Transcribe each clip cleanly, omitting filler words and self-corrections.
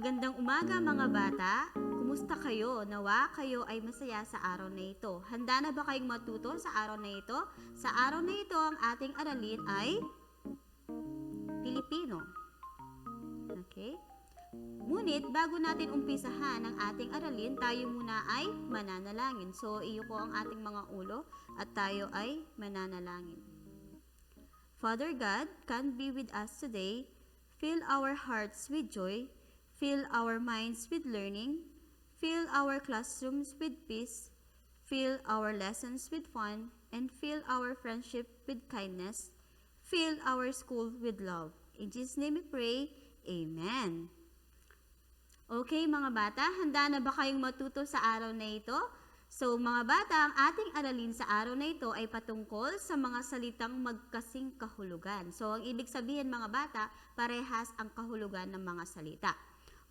Magandang umaga mga bata! Kumusta kayo? Nawa kayo ay masaya sa araw na ito. Handa na ba kayong matuto sa araw na ito? Sa araw na ito, ang ating aralin ay Pilipino. Okay? Ngunit, bago natin umpisahan ang ating aralin, tayo muna ay mananalangin. So, iyo ko ang ating mga ulo at tayo ay mananalangin. Father God, come be with us today. Fill our hearts with joy. Fill our minds with learning. Fill our classrooms with peace. Fill our lessons with fun. And fill our friendship with kindness. Fill our school with love. In Jesus' name we pray. Amen. Okay mga bata, handa na ba kayong matuto sa araw na ito? So mga bata, ang ating aralin sa araw na ito ay patungkol sa mga salitang magkasing kahulugan. So ang ibig sabihin mga bata, parehas ang kahulugan ng mga salita.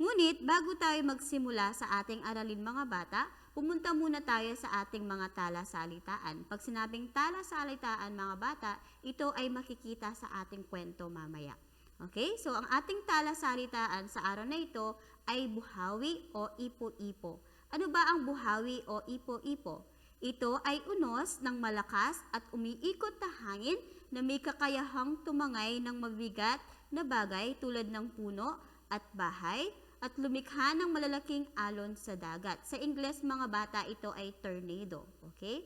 Ngunit, bago tayo magsimula sa ating aralin mga bata, pumunta muna tayo sa ating mga talasalitaan. Pag sinabing talasalitaan mga bata, ito ay makikita sa ating kwento mamaya. Okay? So, ang ating talasalitaan sa araw na ito ay buhawi o ipo-ipo. Ano ba ang buhawi o ipo-ipo? Ito ay unos ng malakas at umiikot na hangin na may kakayahang tumangay ng mabigat na bagay tulad ng puno at bahay, at lumikha ng malalaking alon sa dagat. Sa Ingles, mga bata, ito ay tornado. Okay?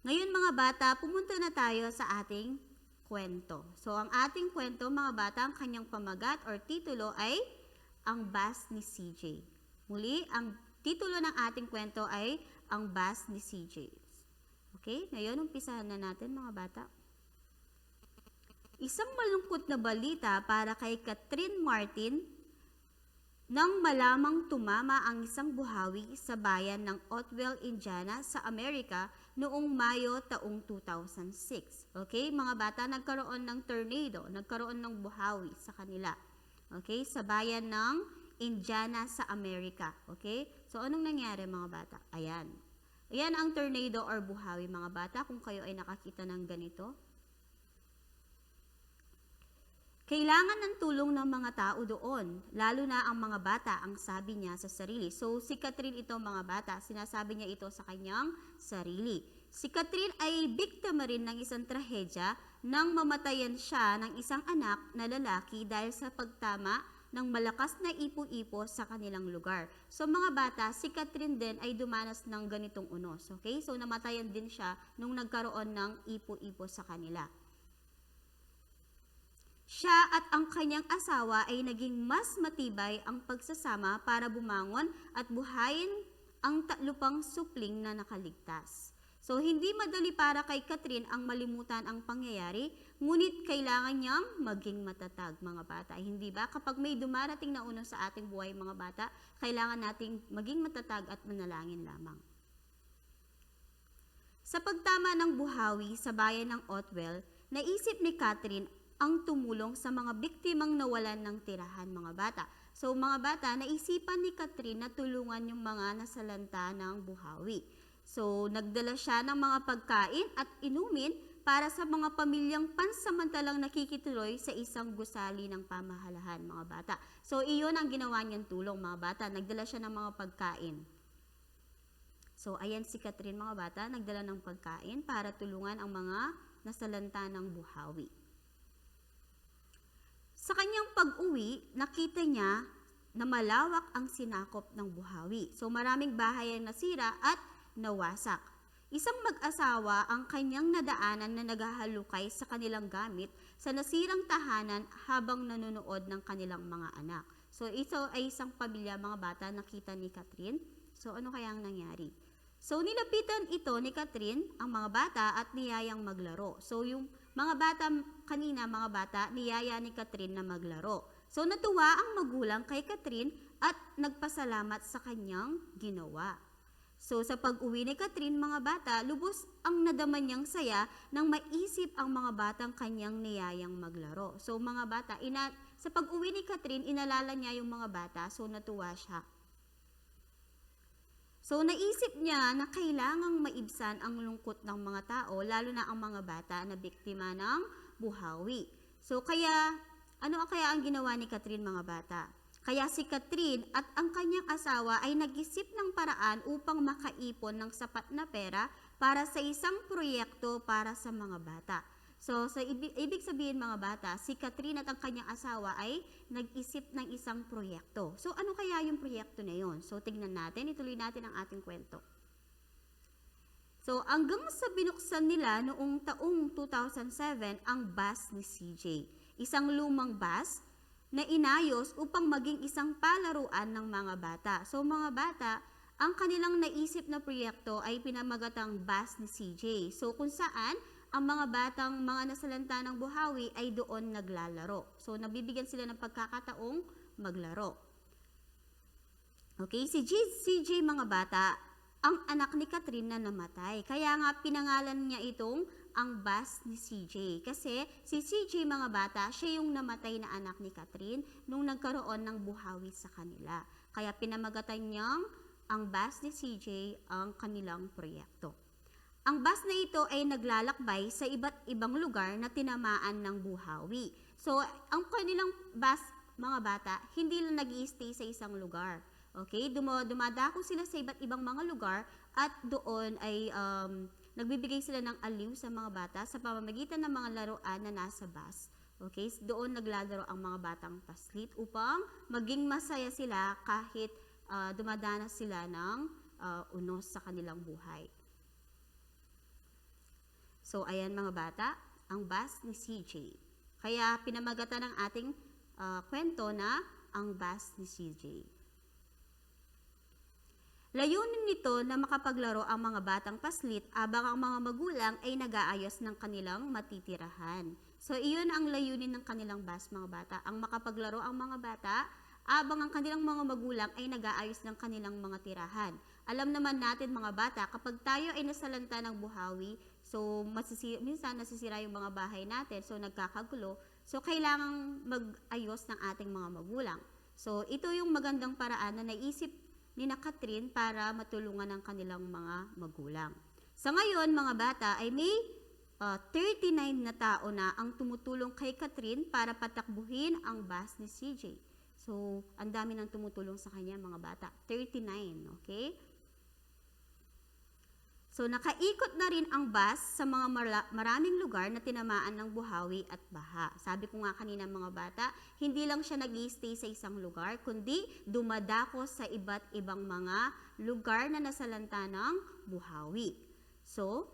Ngayon, mga bata, pumunta na tayo sa ating kwento. So, ang ating kwento, mga bata, ang kanyang pamagat or titulo ay Ang Bus ni CJ. Muli, ang titulo ng ating kwento ay Ang Bus ni CJ. Okay? Ngayon, umpisahan na natin, mga bata. Isang malungkot na balita para kay Catherine Martin nang malamang tumama ang isang buhawi sa bayan ng Otwell, Indiana sa Amerika noong Mayo taong 2006. Okay, mga bata, nagkaroon ng tornado, nagkaroon ng buhawi sa kanila. Okay, sa bayan ng Indiana sa Amerika. Okay, so anong nangyari mga bata? Ayan. Ayan ang tornado or buhawi mga bata, kung kayo ay nakakita ng ganito. Kailangan ng tulong ng mga tao doon, lalo na ang mga bata, ang sabi niya sa sarili. So, si Catherine ito mga bata, sinasabi niya ito sa kanyang sarili. Si Catherine ay biktima rin ng isang trahedya nang mamatayan siya ng isang anak na lalaki dahil sa pagtama ng malakas na ipo-ipo sa kanilang lugar. So, mga bata, si Catherine din ay dumanas ng ganitong unos. Okay? So, namatayan din siya nung nagkaroon ng ipo-ipo sa kanila. Siya at ang kanyang asawa ay naging mas matibay ang pagsasama para bumangon at buhayin ang lupang supling na nakaligtas. So, hindi madali para kay Catherine ang malimutan ang pangyayari, ngunit kailangan niyang maging matatag, mga bata. Hindi ba? Kapag may dumarating na unos sa ating buhay, mga bata, kailangan nating maging matatag at manalangin lamang. Sa pagtama ng buhawi sa bayan ng Otwell, naisip ni Catherine ang tumulong sa mga biktimang nawalan ng tirahan, mga bata. So, mga bata, naisipan ni Catherine na tulungan yung mga nasalanta ng buhawi. So, nagdala siya ng mga pagkain at inumin para sa mga pamilyang pansamantalang nakikituloy sa isang gusali ng pamahalahan, mga bata. So, iyon ang ginawa niyang tulong, mga bata. Nagdala siya ng mga pagkain. So, ayan si Catherine, mga bata, nagdala ng pagkain para tulungan ang mga nasalanta ng buhawi. Sa kanyang pag-uwi, nakita niya na malawak ang sinakop ng buhawi. So maraming bahay ang nasira at nawasak. Isang mag-asawa ang kanyang nadaanan na naghahalukay sa kanilang gamit sa nasirang tahanan habang nanonood ng kanilang mga anak. So ito ay isang pamilya, mga bata, nakita ni Catherine. So ano kaya ang nangyari? So nilapitan ito ni Catherine, ang mga bata, at niyayang maglaro. So yung mga bata kanina, mga bata, niyaya ni Catherine na maglaro. So natuwa ang magulang kay Catherine at nagpasalamat sa kanyang ginawa. So sa pag-uwi ni Catherine, mga bata, lubos ang nadama niyang saya nang maisip ang mga batang kanyang niyayang maglaro. So mga bata, sa pag-uwi ni Catherine, inalala niya yung mga bata, so natuwa siya. So, naisip niya na kailangang maibsan ang lungkot ng mga tao, lalo na ang mga bata na biktima ng buhawi. So, ano kaya ang ginawa ni Catherine, mga bata? Kaya si Catherine at ang kanyang asawa ay nag-isip ng paraan upang makaipon ng sapat na pera para sa isang proyekto para sa mga bata. So, ibig sabihin, mga bata, si Catherine at ang kanyang asawa ay nag-isip ng isang proyekto. So, ano kaya yung proyekto na yon? So, tignan natin, ituloy natin ang ating kwento. So, hanggang sa binuksan nila noong taong 2007 ang bus ni CJ. Isang lumang bus na inayos upang maging isang palaruan ng mga bata. So, mga bata, ang kanilang naisip na proyekto ay pinamagatang bus ni CJ. So, kung saan ang mga batang mga nasalanta ng buhawi ay doon naglalaro. So, nabibigyan sila ng pagkakataong maglaro. Okay, si CJ, mga bata, ang anak ni Catherine na namatay. Kaya nga pinangalan niya itong ang bus ni CJ. Kasi si CJ, mga bata, siya yung namatay na anak ni Catherine nung nagkaroon ng buhawi sa kanila. Kaya pinamagatan niyang ang bus ni CJ ang kanilang proyekto. Ang bus na ito ay naglalakbay sa iba't ibang lugar na tinamaan ng buhawi. So, ang kanilang bus, mga bata, hindi lang nag-i-stay sa isang lugar. Okay? Dumadako sila sa iba't ibang mga lugar at doon ay nagbibigay sila ng aliw sa mga bata sa pamamagitan ng mga laruan na nasa bus. Okay? Doon naglalaro ang mga batang paslit upang maging masaya sila kahit dumadanas sila ng unos sa kanilang buhay. So, ayan, mga bata, ang bus ni CJ. Kaya pinamagatan ng ating kwento na ang bus ni CJ. Layunin nito na makapaglaro ang mga batang paslit habang ang mga magulang ay nag-aayos ng kanilang matitirahan. So, iyon ang layunin ng kanilang bus, mga bata. Ang makapaglaro ang mga bata habang ang kanilang mga magulang ay nag-aayos ng kanilang mga tirahan. Alam naman natin, mga bata, kapag tayo ay nasalanta ng buhawi, so minsan nasisira yung mga bahay natin, so nagkakagulo, so kailangang mag-ayos ng ating mga magulang. So, ito yung magandang paraan na naisip ni Catherine para matulungan ang kanilang mga magulang. Sa ngayon, mga bata, ay may 39 na tao na ang tumutulong kay Catherine para patakbuhin ang bus ni CJ. So, ang dami nang tumutulong sa kanya, mga bata. 39, okay? So, nakaikot na rin ang bus sa mga maraming lugar na tinamaan ng buhawi at baha. Sabi ko nga kanina, mga bata, hindi lang siya nag-i-stay sa isang lugar, kundi dumadako sa iba't ibang mga lugar na nasalanta ng buhawi. So,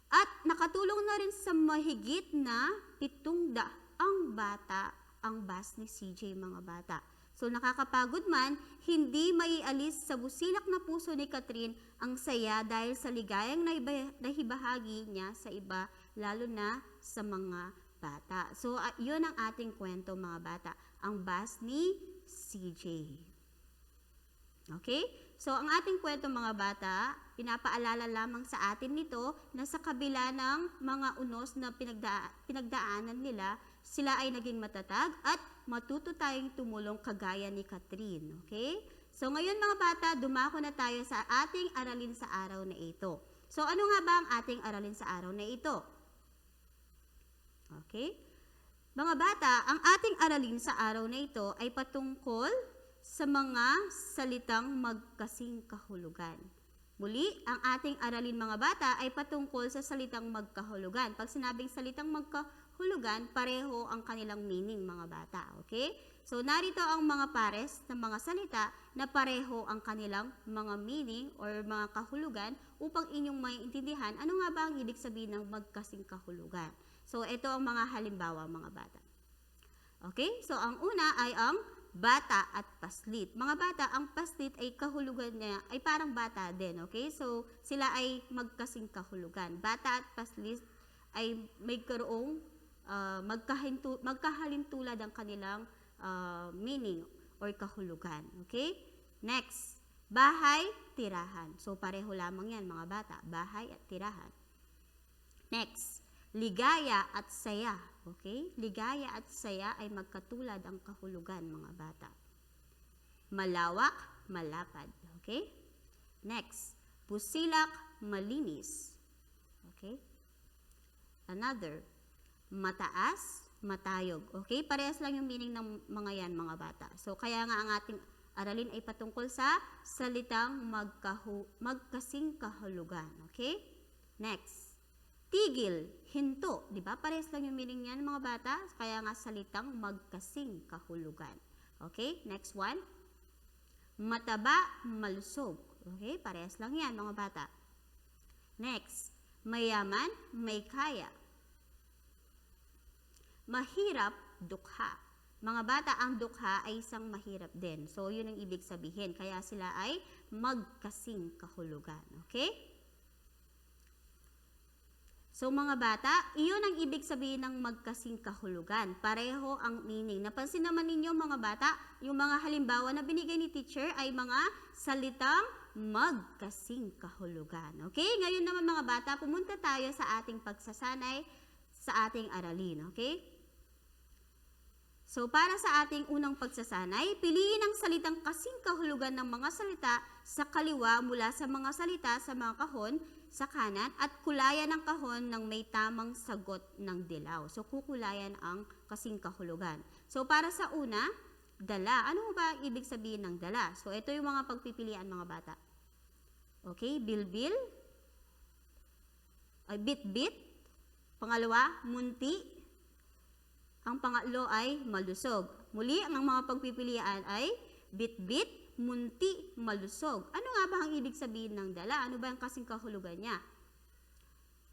at nakatulong na rin sa mahigit na 700 bata ang bus ni CJ, mga bata. So, nakakapagod man, hindi maialis sa busilak na puso ni Catherine ang saya dahil sa ligayang nahibahagi niya sa iba, lalo na sa mga bata. So, yun ang ating kwento, mga bata. Ang bus ni CJ. Okay? So, ang ating kwento, mga bata, pinapaalala lamang sa atin nito na sa kabila ng mga unos na pinagdaanan nila, sila ay naging matatag at matuto tayong tumulong kagaya ni Catherine. Okay? So, ngayon, mga bata, dumako na tayo sa ating aralin sa araw na ito. So, ano nga ba ang ating aralin sa araw na ito? Okay? Mga bata, ang ating aralin sa araw na ito ay patungkol sa mga salitang magkasing kahulugan. Muli, ang ating aralin, mga bata, ay patungkol sa salitang magkahulugan. Pag sinabing salitang magkahulugan, pareho ang kanilang meaning, mga bata. Okay? So, narito ang mga pares ng mga salita na pareho ang kanilang mga meaning or mga kahulugan upang inyong maiintindihan ano nga ba ang ibig sabihin ng magkasing kahulugan. So, ito ang mga halimbawa, mga bata. Okay? So, ang una ay ang bata at paslit. Mga bata, ang paslit ay kahulugan niya ay parang bata din, okay? So, sila ay magkasing kahulugan. Bata at paslit ay may karoong magkahalintulad ang kanilang meaning or kahulugan, okay? Next, bahay, tirahan. So, pareho lamang yan, mga bata. Bahay at tirahan. Next, ligaya at saya. Okay? Ligaya at saya ay magkatulad ang kahulugan, mga bata. Malawak, malapad. Okay? Next, busilak, malinis. Okay? Another, mataas, matayog. Okay? Parehas lang yung meaning ng mga yan, mga bata. So, kaya nga ang ating aralin ay patungkol sa salitang magkasing kahulugan. Okay? Next, tigil, hinto. Diba? Parehas lang yung meaning niyan, mga bata. Kaya nga salitang magkasing kahulugan. Okay? Next one, mataba, malusog. Okay? Parehas lang yan, mga bata. Next, mayaman, may kaya. Mahirap, dukha. Mga bata, ang dukha ay isang mahirap din. So, yun ang ibig sabihin. Kaya sila ay magkasing kahulugan. Okay? So, mga bata, iyon ang ibig sabihin ng magkasing kahulugan. Pareho ang meaning. Napansin naman ninyo, mga bata, yung mga halimbawa na binigay ni teacher ay mga salitang magkasing kahulugan. Okay? Ngayon naman, mga bata, pumunta tayo sa ating pagsasanay sa ating aralin. Okay? So, para sa ating unang pagsasanay, piliin ang salitang kasing kahulugan ng mga salita sa kaliwa mula sa mga salita sa mga kahon sa kanan at kulayan ng kahon ng may tamang sagot ng dilaw. So, kukulayan ang kasing kahulugan. So, para sa una, dala. Ano ba ang ibig sabihin ng dala? So, ito yung mga pagpipilian, mga bata. Okay, bilbil. Bit-bit. Pangalawa, munti. Ang pangatlo ay malusog. Muli, ang mga pagpipilian ay bit-bit, munti, malusog. Ano nga ba ang ibig sabihin ng dala? Ano ba ang kasing kahulugan niya?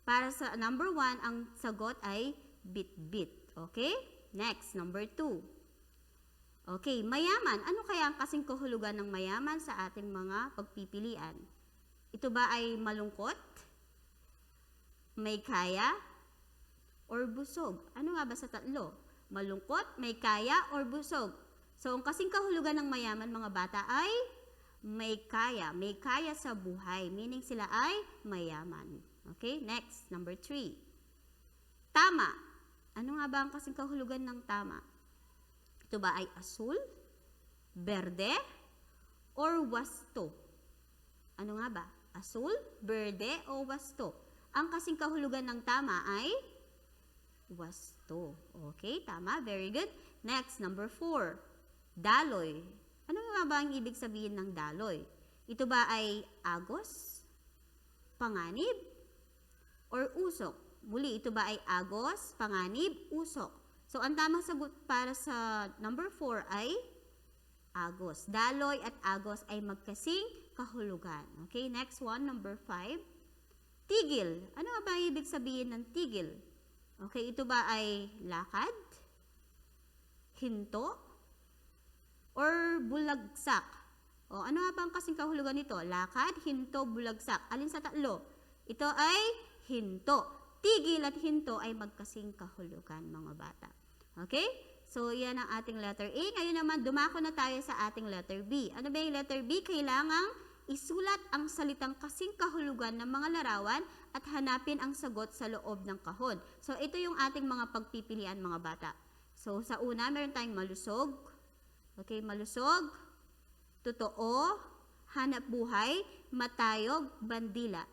Para sa number 1, ang sagot ay bit-bit. Okay? Next, number 2. Okay, mayaman. Ano kaya ang kasing kahulugan ng mayaman sa ating mga pagpipilian? Ito ba ay malungkot? May kaya? Or busog? Ano nga ba sa tatlo? Malungkot, may kaya, or busog? So, ang kasing kahulugan ng mayaman, mga bata, ay may kaya. May kaya sa buhay. Meaning sila ay mayaman. Okay? Next, number 3. Tama. Ano nga ba ang kasing kahulugan ng tama? Ito ba ay asul, berde, or wasto? Ano nga ba? Asul, berde, o wasto? Ang kasing kahulugan ng tama ay wasto. Okay, tama. Very good. Next, number 4. Daloy. Ano nga ba ang ibig sabihin ng daloy? Ito ba ay agos, panganib, or usok? Muli, ito ba ay agos, panganib, usok? So, ang tamang sagot para sa number 4 ay agos. Daloy at agos ay magkasing kahulugan. Okay, next one, number 5. Tigil. Ano ba ang ibig sabihin ng tigil? Okay, ito ba ay lakad, hinto, or bulagsak? O, ano nga ba ang kasing kahulugan nito? Lakad, hinto, bulagsak. Alin sa tatlo? Ito ay hinto. Tigil at hinto ay magkasing kahulugan, mga bata. Okay? So, yan ang ating letter A. Ngayon naman, dumako na tayo sa ating letter B. Ano ba yung letter B? Kailangang isulat ang salitang kasing kahulugan ng mga larawan at hanapin ang sagot sa loob ng kahon. So, ito yung ating mga pagpipilian, mga bata. So, sa una, meron tayong malusog. Okay, malusog, totoo, hanap buhay, matayog, bandila.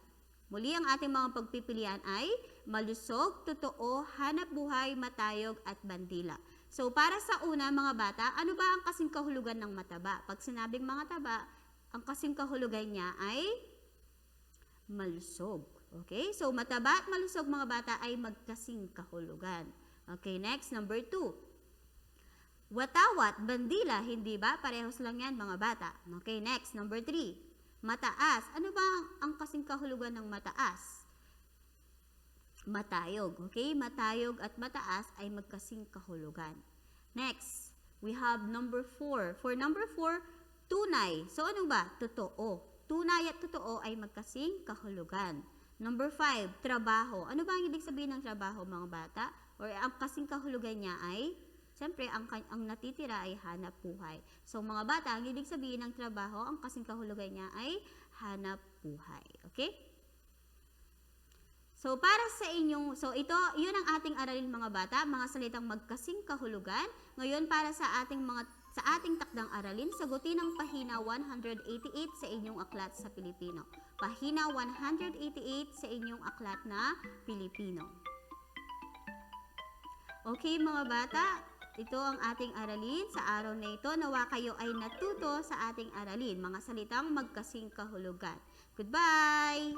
Muli, ang ating mga pagpipilian ay malusog, totoo, hanap buhay, matayog, at bandila. So, para sa una, mga bata, ano ba ang kasing kahulugan ng mataba? Pag sinabing mga taba, ang kasing kahulugan niya ay malusog. Okay? So, mataba at malusog, mga bata, ay magkasing kahulugan. Okay, next, number 2. Watawat, bandila, hindi ba? Parehos lang yan, mga bata. Okay, next, number 3. Mataas. Ano ba ang kasing kahulugan ng mataas? Matayog. Okay, matayog at mataas ay magkasing kahulugan. Next, we have number 4. For number 4, tunay. So, ano ba? Totoo. Tunay at totoo ay magkasing kahulugan. Number 5, trabaho. Ano ba ang ibig sabihin ng trabaho, mga bata? Or ang kasing kahulugan niya ay, siyempre, ang natitira ay hanap buhay. So, mga bata, ang ibig sabihin ng trabaho, ang kasing kahulugan niya ay hanap buhay. Okay? So, para sa inyong, yun ang ating aralin, mga bata, mga salitang magkasing kahulugan. Ngayon, para sa ating mga Sa ating takdang aralin, sagutin ang pahina 188 sa inyong aklat sa Pilipino. Pahina 188 sa inyong aklat na Pilipino. Okay mga bata, ito ang ating aralin. Sa araw na ito, nawa kayo ay natuto sa ating aralin, mga salitang magkasing kahulugan. Goodbye!